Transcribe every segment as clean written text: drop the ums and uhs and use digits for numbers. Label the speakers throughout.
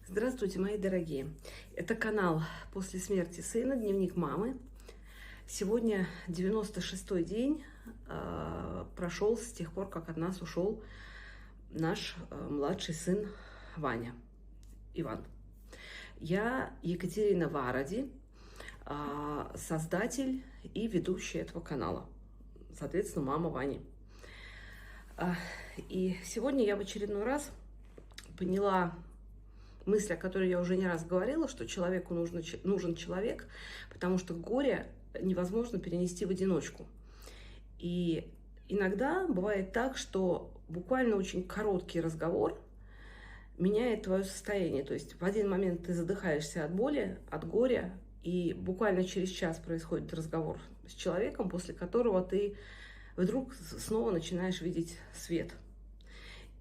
Speaker 1: Здравствуйте, мои дорогие! Это канал «После смерти сына. Дневник мамы». Сегодня 96-й день прошел с тех пор, как от нас ушел наш младший сын Ваня, Иван. Я Екатерина Варади, создатель и ведущая этого канала, соответственно, мама Вани. И сегодня я в очередной раз поняла мысль, о которой я уже не раз говорила, что человеку нужен человек, потому что горе невозможно перенести в одиночку. И иногда бывает так, что буквально очень короткий разговор меняет твое состояние. То есть в один момент ты задыхаешься от боли, от горя, и буквально через час происходит разговор с человеком, после которого ты вдруг снова начинаешь видеть свет.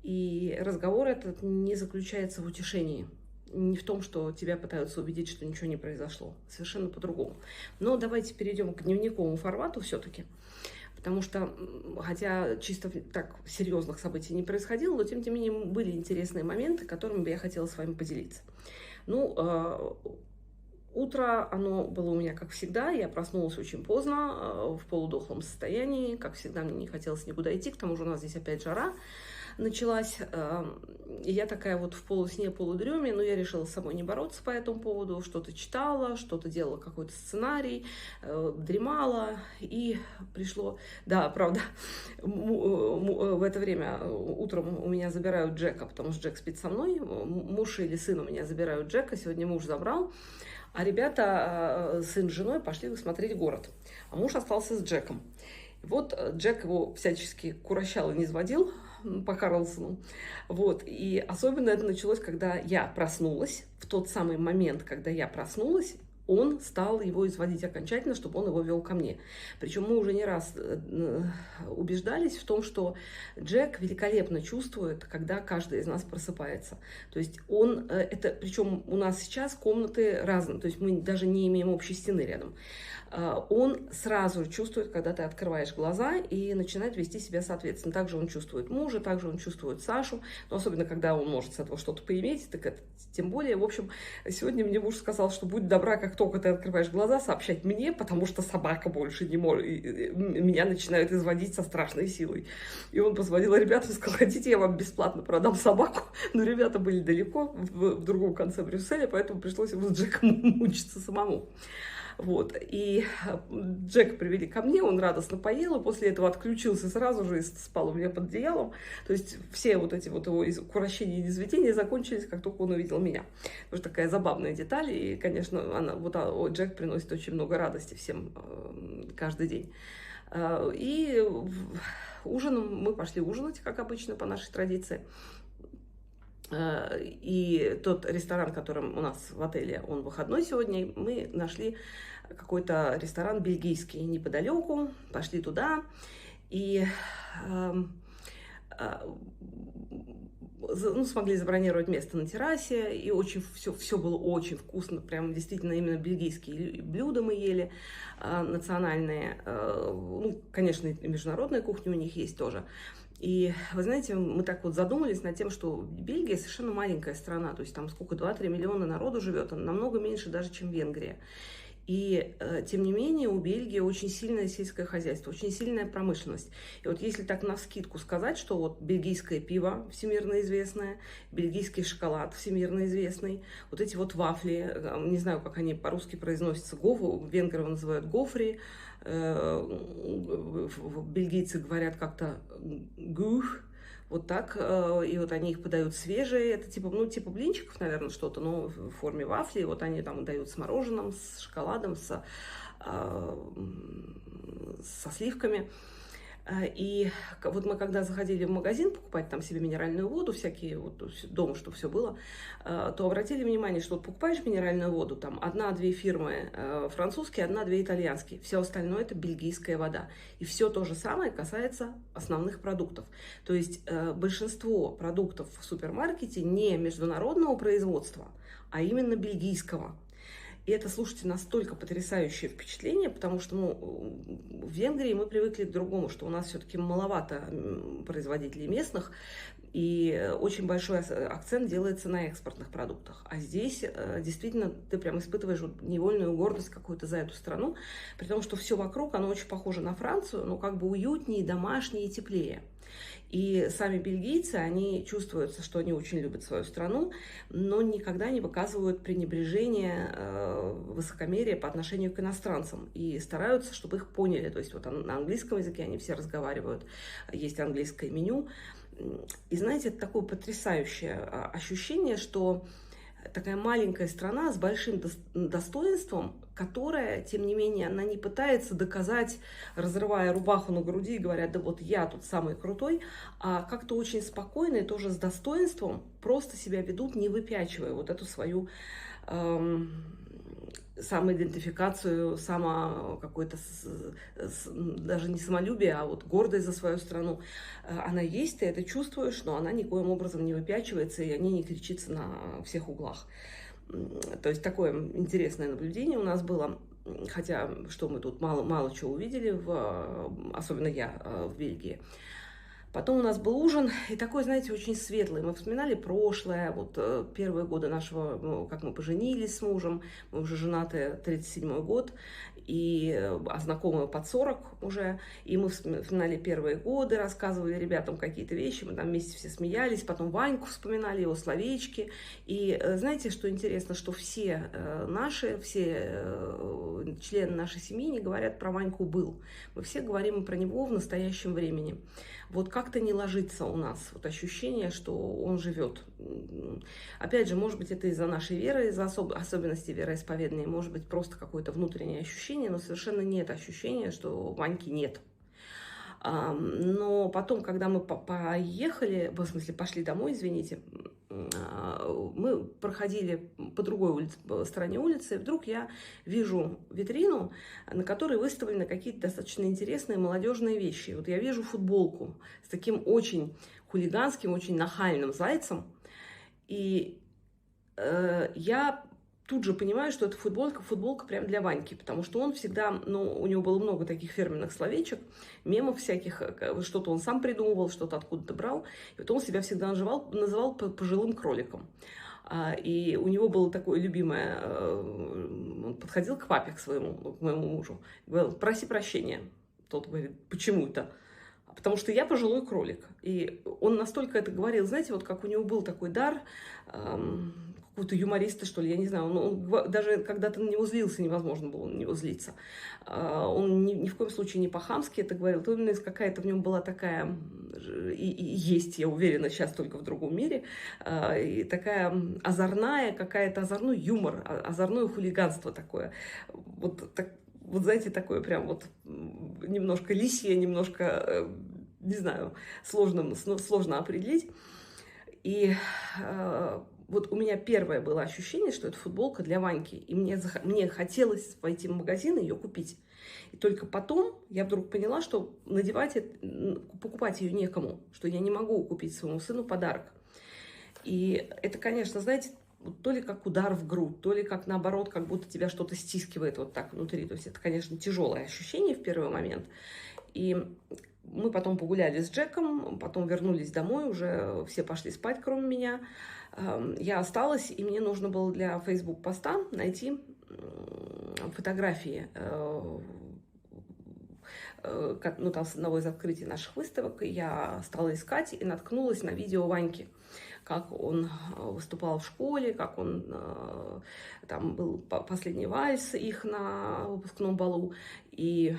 Speaker 1: И разговор этот не заключается в утешении, не в том, что тебя пытаются убедить, что ничего не произошло, совершенно по-другому. Но давайте перейдем к дневниковому формату все-таки, потому что, хотя чисто так серьезных событий не происходило, но тем не менее были интересные моменты, которыми бы я хотела с вами поделиться. Утро, оно было у меня, как всегда, я проснулась очень поздно, в полудохлом состоянии, как всегда, мне не хотелось никуда идти, к тому же у нас здесь опять жара началась, и я такая вот в полусне, полудреме, но я решила с собой не бороться по этому поводу, что-то читала, что-то делала, какой-то сценарий, дремала, и пришло, да, правда, в это время утром у меня забирают Джека, потому что Джек спит со мной, муж или сын у меня забирают Джека, сегодня муж забрал, а ребята, сын с женой, пошли смотреть город, а муж остался с Джеком. Вот Джек его всячески курощал и низводил по Карлсону. Вот. И особенно это началось, когда я проснулась. В тот самый момент, когда я проснулась, он стал его изводить окончательно, чтобы он его вел ко мне. Причем мы уже не раз убеждались в том, что Джек великолепно чувствует, когда каждый из нас просыпается. То есть он, причем у нас сейчас комнаты разные, то есть мы даже не имеем общей стены рядом. Он сразу чувствует, когда ты открываешь глаза, и начинает вести себя соответственно. Также он чувствует мужа, также он чувствует Сашу, но особенно когда он может с этого что-то поиметь, так это тем более. В общем, сегодня мне муж сказал, что будь добра, как только ты открываешь глаза, сообщать мне, потому что собака больше не может, меня начинает изводить со страшной силой. И он позвонил ребятам и сказал: хотите, я вам бесплатно продам собаку, но ребята были далеко, в другом конце Брюсселя, поэтому пришлось ему с Джеком мучиться самому. Вот, и Джека привели ко мне, он радостно поел, и после этого отключился сразу же и спал у меня под одеялом. То есть все вот эти вот его курощения и низведения закончились, как только он увидел меня. Потому что такая забавная деталь, и, конечно, Джек приносит очень много радости всем каждый день. И ужином мы пошли ужинать, как обычно, по нашей традиции. И тот ресторан, которым у нас в отеле, он выходной сегодня, мы нашли какой-то ресторан бельгийский неподалеку, пошли туда и смогли забронировать место на террасе, и очень все было очень вкусно, прям действительно именно бельгийские блюда мы ели, национальные, конечно, и международная кухня у них есть тоже. И, вы знаете, мы так вот задумались над тем, что Бельгия совершенно маленькая страна, то есть там сколько, 2-3 миллиона народу живет, намного меньше даже, чем Венгрия. И, тем не менее, у Бельгии очень сильное сельское хозяйство, очень сильная промышленность. И вот если так навскидку сказать, что вот бельгийское пиво всемирно известное, бельгийский шоколад всемирно известный, вот эти вот вафли, не знаю, как они по-русски произносятся, венгры называют гофри, бельгийцы говорят как-то гух, вот так, и вот они их подают свежие, это типа блинчиков, наверное, что-то, но в форме вафли, вот они там дают с мороженым, с шоколадом, со сливками. И вот мы когда заходили в магазин покупать там себе минеральную воду, всякие, вот дома, чтобы все было, то обратили внимание, что вот покупаешь минеральную воду, там 1-2 фирмы французские, 1-2 итальянские, все остальное это бельгийская вода. И все то же самое касается основных продуктов. То есть большинство продуктов в супермаркете не международного производства, а именно бельгийского. И это, слушайте, настолько потрясающее впечатление, потому что, ну, в Венгрии мы привыкли к другому, что у нас все-таки маловато производителей местных, и очень большой акцент делается на экспортных продуктах. А здесь действительно ты прям испытываешь вот невольную гордость какую-то за эту страну, при том, что все вокруг, оно очень похоже на Францию, но как бы уютнее, домашнее и теплее. И сами бельгийцы, они чувствуются, что они очень любят свою страну, но никогда не выказывают пренебрежение, высокомерие по отношению к иностранцам. И стараются, чтобы их поняли. То есть вот на английском языке они все разговаривают, есть английское меню. И знаете, это такое потрясающее ощущение, что такая маленькая страна с большим достоинством, которая, тем не менее, она не пытается доказать, разрывая рубаху на груди и говоря, да вот я тут самый крутой, а как-то очень спокойно и тоже с достоинством просто себя ведут, не выпячивая вот эту свою самоидентификацию, какое-то даже не самолюбие, а вот гордость за свою страну. Она есть, ты это чувствуешь, но она никоим образом не выпячивается и о ней не кричится на всех углах. То есть такое интересное наблюдение у нас было, хотя что мы тут мало чего увидели, особенно я в Бельгии. Потом у нас был ужин, и такой, знаете, очень светлый. Мы вспоминали прошлое, вот первые годы нашего, ну, как мы поженились с мужем, мы уже женаты 37-й год, а знакомые под 40 уже, и мы вспоминали первые годы, рассказывали ребятам какие-то вещи, мы там вместе все смеялись, потом Ваньку вспоминали, его словечки, и знаете, что интересно, что все члены нашей семьи не говорят про Ваньку «был», мы все говорим про него в настоящем времени. Вот как-то не ложится у нас вот ощущение, что он живет. Опять же, может быть, это из-за нашей веры, из-за особенностей вероисповедания, может быть, просто какое-то внутреннее ощущение, но совершенно нет ощущения, что Ваньки нет. Но потом, когда мы поехали, в смысле, пошли домой, извините, мы проходили по другой стороне улицы, и вдруг я вижу витрину, на которой выставлены какие-то достаточно интересные молодежные вещи. Вот я вижу футболку с таким очень хулиганским, очень нахальным зайцем, и я тут же понимаю, что это футболка прям для Ваньки, потому что он всегда, у него было много таких фирменных словечек, мемов всяких, что-то он сам придумывал, что-то откуда-то брал, и потом он себя всегда называл пожилым кроликом. И у него было такое любимое, он подходил к папе, к моему мужу, говорил: проси прощения. Тот говорит: почему это? Потому что я пожилой кролик. И он настолько это говорил, знаете, вот как у него был такой дар, какого-то юмориста, что ли, я не знаю, он даже когда ты на него злился, невозможно было на него злиться. Он ни в коем случае не по-хамски это говорил, то именно какая-то в нем была такая, и есть, я уверена, сейчас только в другом мире, и такая озорная, озорной юмор, озорное хулиганство такое. Вот знаете, такое прям вот немножко лисье, немножко, не знаю, сложно определить. И вот у меня первое было ощущение, что это футболка для Ваньки, и мне хотелось пойти в магазин и ее купить. И только потом я вдруг поняла, что покупать ее некому, что я не могу купить своему сыну подарок. И это, конечно, знаете, то ли как удар в грудь, то ли как наоборот, как будто тебя что-то стискивает вот так внутри. То есть это, конечно, тяжелое ощущение в первый момент. И мы потом погуляли с Джеком, потом вернулись домой, уже все пошли спать, кроме меня. Я осталась, и мне нужно было для Facebook-поста найти фотографии, там с одного из открытий наших выставок. Я стала искать и наткнулась на видео Ваньки, как он выступал в школе, как он там был последний вальс их на выпускном балу, и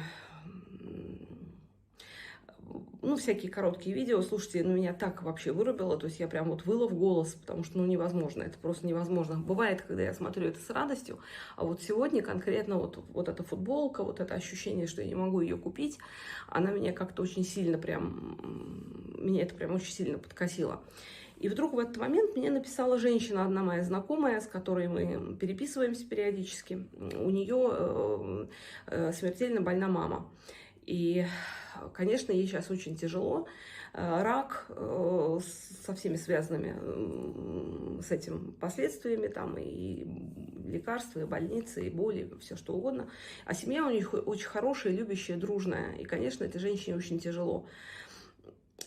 Speaker 1: всякие короткие видео. Слушайте, меня так вообще вырубило, то есть я прям вот выла в голос, потому что, невозможно, это просто невозможно. Бывает, когда я смотрю это с радостью, а вот сегодня конкретно вот эта футболка, вот это ощущение, что я не могу ее купить, она меня как-то очень сильно меня это прям очень сильно подкосило. И вдруг в этот момент мне написала женщина, одна моя знакомая, с которой мы переписываемся периодически. У нее смертельно больна мама. И, конечно, ей сейчас очень тяжело. рак со всеми связанными с этим последствиями, там и лекарства, и больницы, и боли, все что угодно. А семья у них очень хорошая, любящая, дружная. И, конечно, этой женщине очень тяжело.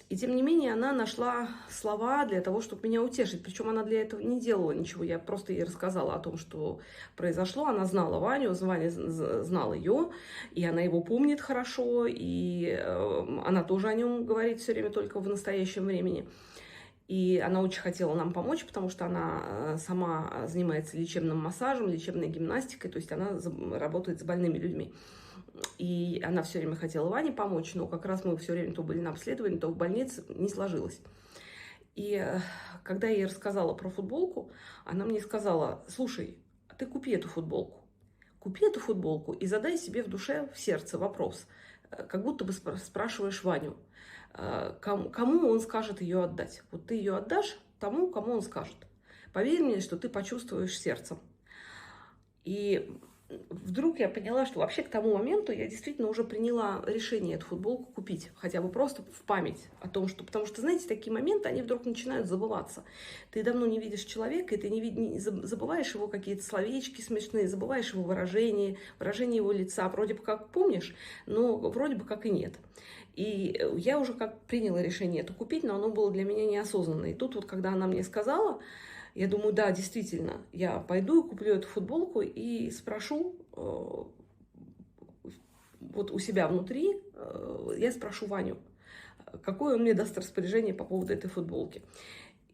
Speaker 1: И тем не менее она нашла слова для того, чтобы меня утешить. Причем она для этого не делала ничего. Я просто ей рассказала о том, что произошло. Она знала Ваню, Ваня знал ее, и она его помнит хорошо, и она тоже о нем говорит все время только в настоящем времени. И она очень хотела нам помочь, потому что она сама занимается лечебным массажем, лечебной гимнастикой, то есть она работает с больными людьми. И она все время хотела Ване помочь, но как раз мы все время то были на обследовании, то в больнице, не сложилось. И когда я ей рассказала про футболку, она мне сказала: слушай, а ты купи эту футболку. Купи эту футболку и задай себе в душе, в сердце вопрос. Как будто бы спрашиваешь Ваню, кому он скажет ее отдать. Вот ты ее отдашь тому, кому он скажет. Поверь мне, что ты почувствуешь сердцем. И вдруг я поняла, что вообще к тому моменту я действительно уже приняла решение эту футболку купить. Хотя бы просто в память о том, что... Потому что, знаете, такие моменты, они вдруг начинают забываться. Ты давно не видишь человека, и ты забываешь его какие-то словечки смешные, забываешь его выражение его лица. Вроде бы как помнишь, но вроде бы как и нет. И я уже как приняла решение это купить, но оно было для меня неосознанно. И тут вот, когда она мне сказала... Я думаю, да, действительно, я пойду и куплю эту футболку и спрошу, вот у себя внутри, я спрошу Ваню, какое он мне даст распоряжение по поводу этой футболки.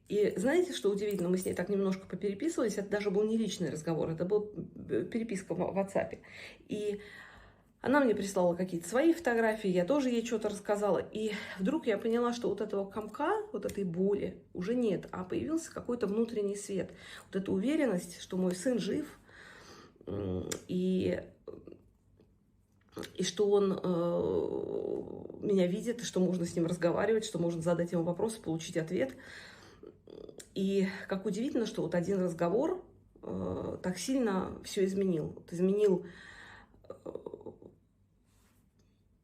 Speaker 1: И знаете, что удивительно, мы с ней так немножко попереписывались, это даже был не личный разговор, это была переписка в WhatsApp. И она мне прислала какие-то свои фотографии, я тоже ей что-то рассказала. И вдруг я поняла, что вот этого комка, вот этой боли уже нет, а появился какой-то внутренний свет. Вот эта уверенность, что мой сын жив, и что он меня видит, и что можно с ним разговаривать, что можно задать ему вопрос, получить ответ. И как удивительно, что вот один разговор так сильно все изменил. Вот изменил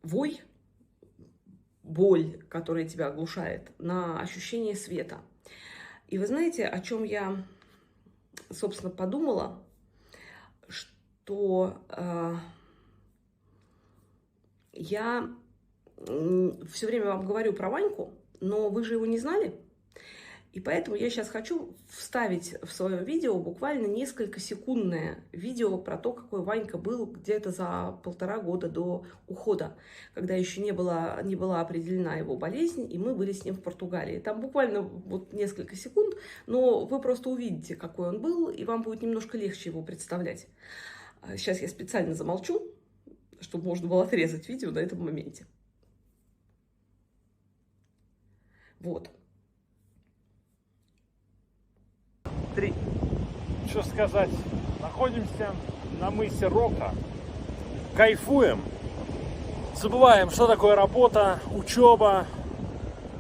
Speaker 1: вой, боль, которая тебя оглушает, на ощущение света. И вы знаете, о чем я, собственно, подумала, что я все время вам говорю про Ваньку, но вы же его не знали. И поэтому я сейчас хочу вставить в свое видео буквально несколько секундное видео про то, какой Ванька был где-то за 1,5 года до ухода, когда еще не была определена его болезнь, и мы были с ним в Португалии. Там буквально вот несколько секунд, но вы просто увидите, какой он был, и вам будет немножко легче его представлять. Сейчас я специально замолчу, чтобы можно было отрезать видео на этом моменте. Вот. 3.
Speaker 2: Что сказать, находимся на мысе Рока, кайфуем, забываем, что такое работа, учеба,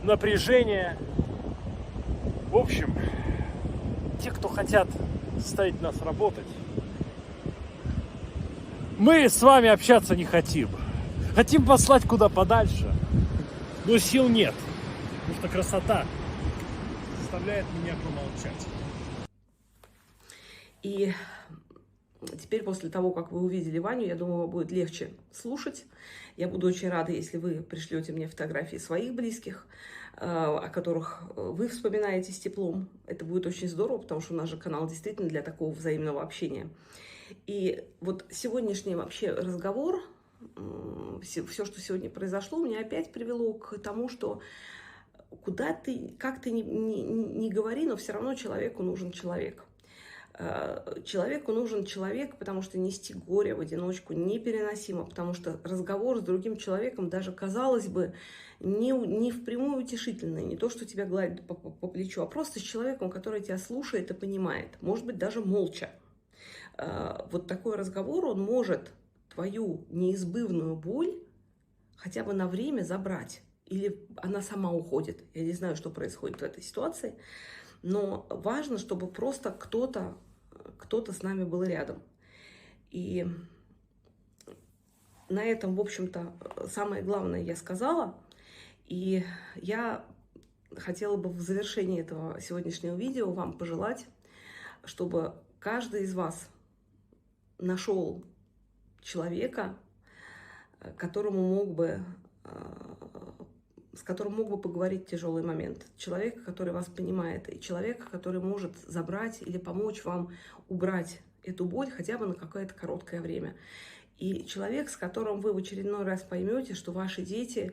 Speaker 2: напряжение. В общем, те, кто хотят заставить нас работать, мы с вами общаться не хотим. Хотим послать куда подальше, но сил нет, потому что красота заставляет меня помолчать.
Speaker 1: И теперь, после того, как вы увидели Ваню, я думаю, вам будет легче слушать. Я буду очень рада, если вы пришлете мне фотографии своих близких, о которых вы вспоминаете с теплом. Это будет очень здорово, потому что у нас же канал действительно для такого взаимного общения. И вот сегодняшний вообще разговор, все, что сегодня произошло, меня опять привело к тому, что куда ты, как ты не говори, но все равно человеку нужен человек. Человеку нужен человек, потому что нести горе в одиночку непереносимо, потому что разговор с другим человеком, даже, казалось бы, не впрямую утешительный, не то, что тебя гладит по плечу, а просто с человеком, который тебя слушает и понимает, может быть, даже молча. Вот такой разговор, он может твою неизбывную боль хотя бы на время забрать, или она сама уходит. Я не знаю, что происходит в этой ситуации. Но важно, чтобы просто кто-то с нами был рядом. И на этом, в общем-то, самое главное я сказала. И я хотела бы в завершении этого сегодняшнего видео вам пожелать, чтобы каждый из вас нашел человека, которому мог бы, с которым мог бы поговорить в тяжелый момент. Человека, который вас понимает, и человека, который может забрать или помочь вам убрать эту боль хотя бы на какое-то короткое время. И человек, с которым вы в очередной раз поймете, что ваши дети,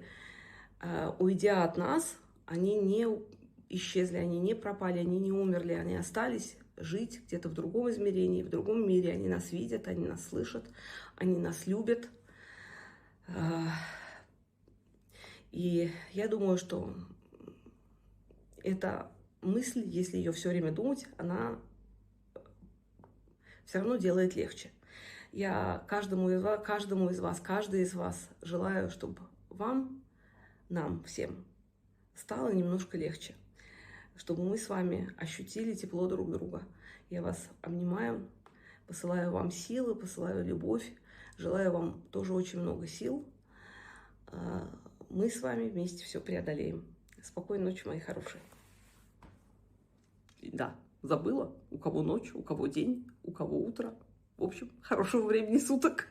Speaker 1: уйдя от нас, они не исчезли, они не пропали, они не умерли, они остались жить где-то в другом измерении, в другом мире. Они нас видят, они нас слышат, они нас любят. И я думаю, что эта мысль, если ее все время думать, она все равно делает легче. Я каждый из вас желаю, чтобы вам, нам всем стало немножко легче, чтобы мы с вами ощутили тепло друг друга. Я вас обнимаю, посылаю вам силы, посылаю любовь, желаю вам тоже очень много сил. Мы с вами вместе все преодолеем. Спокойной ночи, мои хорошие. Да, забыла, у кого ночь, у кого день, у кого утро. В общем, хорошего времени суток.